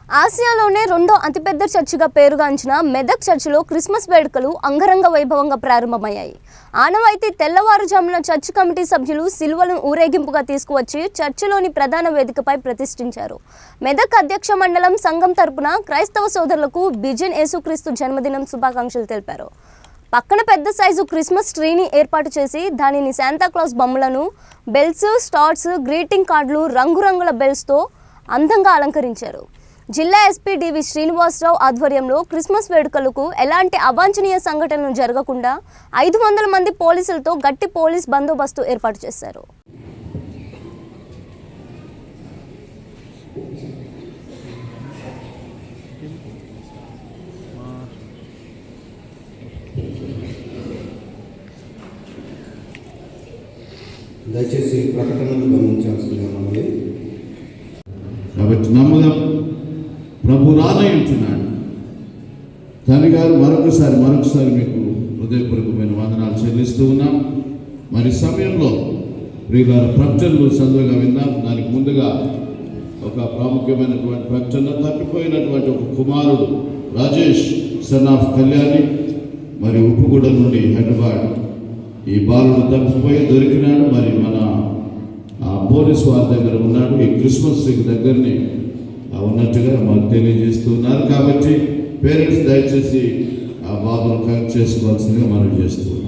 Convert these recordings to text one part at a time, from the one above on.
ఆసియాలోనే రెండో అతిపెద్ద చర్చిగా పేరుగాంచిన మెదక్ చర్చిలో క్రిస్మస్ వేడుకలు అంగరంగ వైభవంగా ప్రారంభమయ్యాయి. ఆనవాయితీ తెల్లవారుజామున చర్చి కమిటీ సభ్యులు సిలువలను ఊరేగింపుగా తీసుకువచ్చి చర్చిలోని ప్రధాన వేదికపై ప్రతిష్ఠించారు. మెదక్ అధ్యక్ష మండలం సంఘం తరపున క్రైస్తవ సోదరులకు బిజన్ యేసుక్రీస్తు జన్మదినం శుభాకాంక్షలు తెలిపారు. పక్కన పెద్ద సైజు క్రిస్మస్ ట్రీని ఏర్పాటు చేసి దానిని శాంతాక్లాస్ బొమ్మలను, బెల్స్, స్టార్స్, గ్రీటింగ్ కార్డులు, రంగురంగుల బెల్స్తో అందంగా అలంకరించారు. జిల్లా ఎస్పీ డివి శ్రీనివాసరావు ఆధ్వర్యంలో క్రిస్మస్ వేడుకలకు ఎలాంటి అవాంఛనీయ సంఘటనలు జరగకుండా 500 మంది పోలీసులతో గట్టి పోలీస్ బందోబస్తు ఏర్పాటు చేశారు. దయచేసి ప్రకటనలు గమనించాల్సిందిగా మనవి. కాబట్టి నమ్ముదాం, ప్రభు రానయ్యుంటున్నాడు. తండ్రి గారు మరొకసారి మీకు హృదయపూర్వకమైన వందనాలు చెల్లిస్తూ ఉన్నాం. మరి సమయంలో ప్రియులారా ప్రకటనలు చదువుగా విన్నాం. దానికి ముందుగా ఒక ప్రాముఖ్యమైనటువంటి ప్రకటన, తప్పిపోయినటువంటి ఒక కుమారుడు రాజేష్ సన్ ఆఫ్ కళ్యాణి మరి ఉప్పుగూడ నుండి హైదరాబాద్ ఈ బాలుడు తప్పిపోయి దొరికినాడు. మరి మన పోలీసు వారి దగ్గర ఉన్నాడు. ఈ క్రిస్మస్ దగ్గరనే ఉన్నట్టుగా మాకు తెలియజేస్తున్నారు. కాబట్టి పేరెంట్స్ దయచేసి ఆ బాబును కరెక్ట్ చేసుకోవాల్సిందిగా మనం చేస్తున్నాం.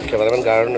కెమెరామెన్ గాడు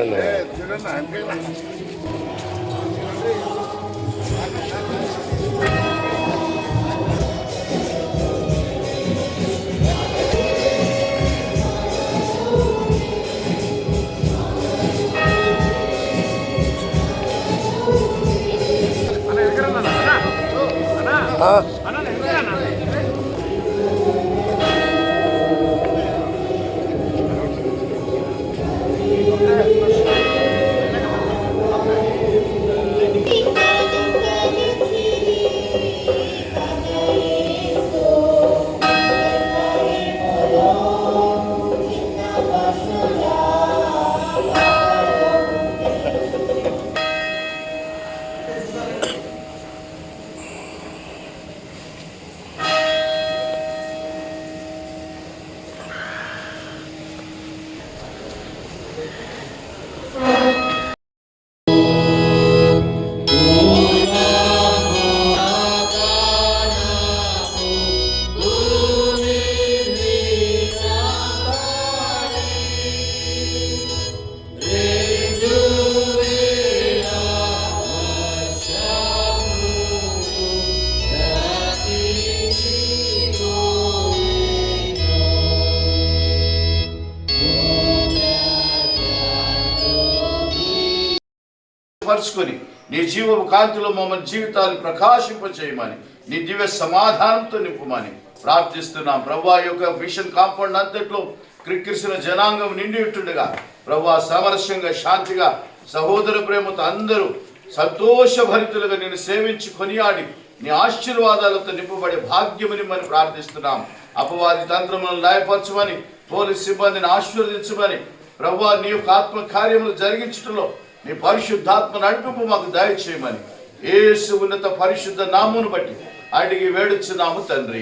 పరుచుకొని నీ జీవపు కాంతిలో మమ్మల్ని జీవితాలు ప్రకాశింపచేయమని నీ దివ్య సమాధానంతో నింపమని ప్రార్థిస్తున్నాం. ప్రభువా యొక్క మిషన్ కాంపౌండ్ అంతట్లో క్రిక్కిరిసిన జనాంగం నిండి ఉంటుండగా ప్రభువా సామరస్యంగా శాంతిగా సహోదర ప్రేమతో అందరూ సంతోషభరితులుగా నేను సేవించి కొనియాడి నీ ఆశీర్వాదాలతో నింపబడే భాగ్యమునిమ్మని ప్రార్థిస్తున్నాం. అపవాది తంత్రములను లయపరచమని పోలీస్ సిబ్బందిని ఆశీర్వదించమని ప్రభువా నీ యొక్క ఆత్మ కార్యములు జరిగించడంలో నీ పరిశుద్ధాత్మ నడిపింపు మాకు దయచేయమని యేసు ఉన్నత పరిశుద్ధ నామమును బట్టి అడిగి వేడుచున్నాము తండ్రి.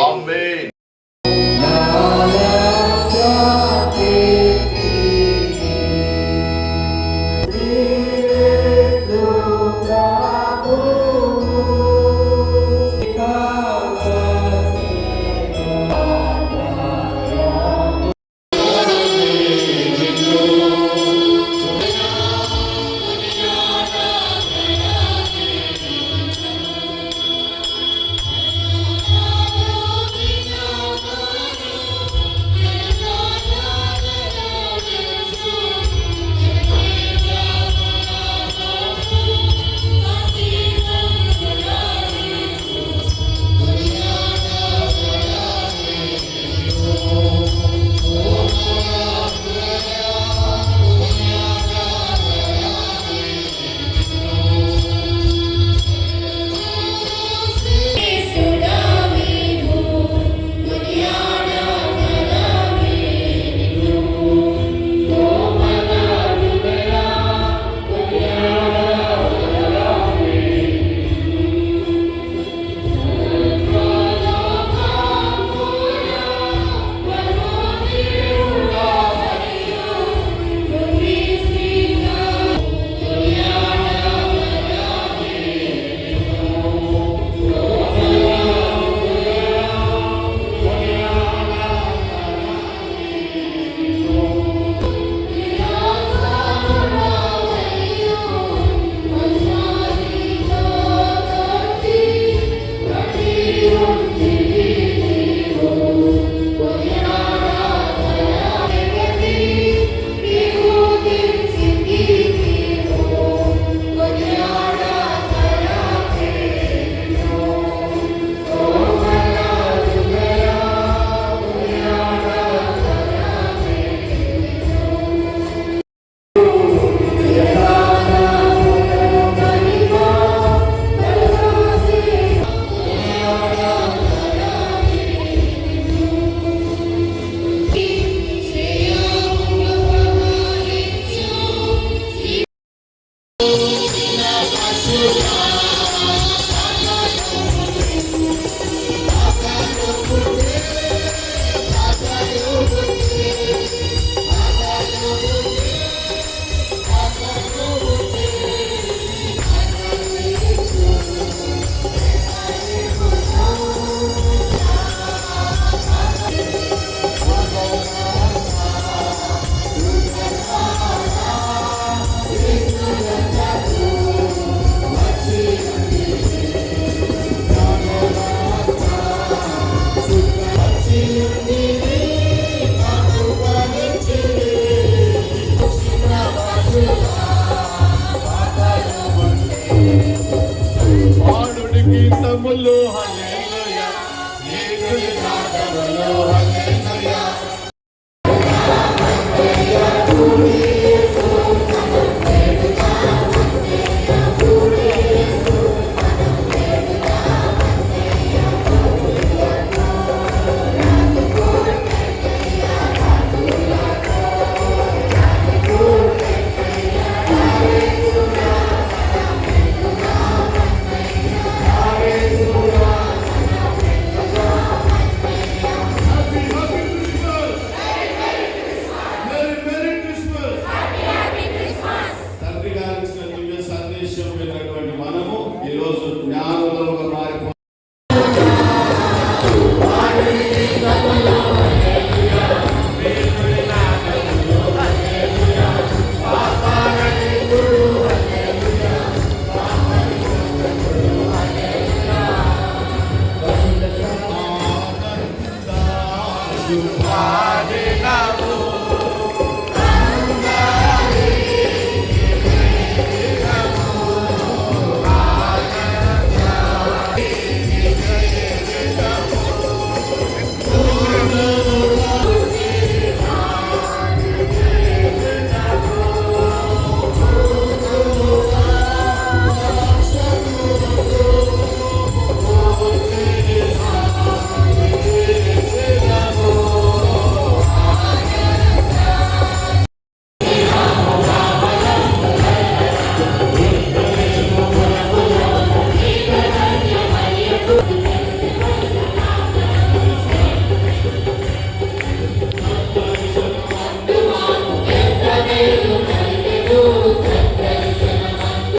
ఆమేన్. గీతములు హల్లెలూయా యేసు నామములో హల్లెలూయా ఈరోజు జ్ఞానంలో మారిపో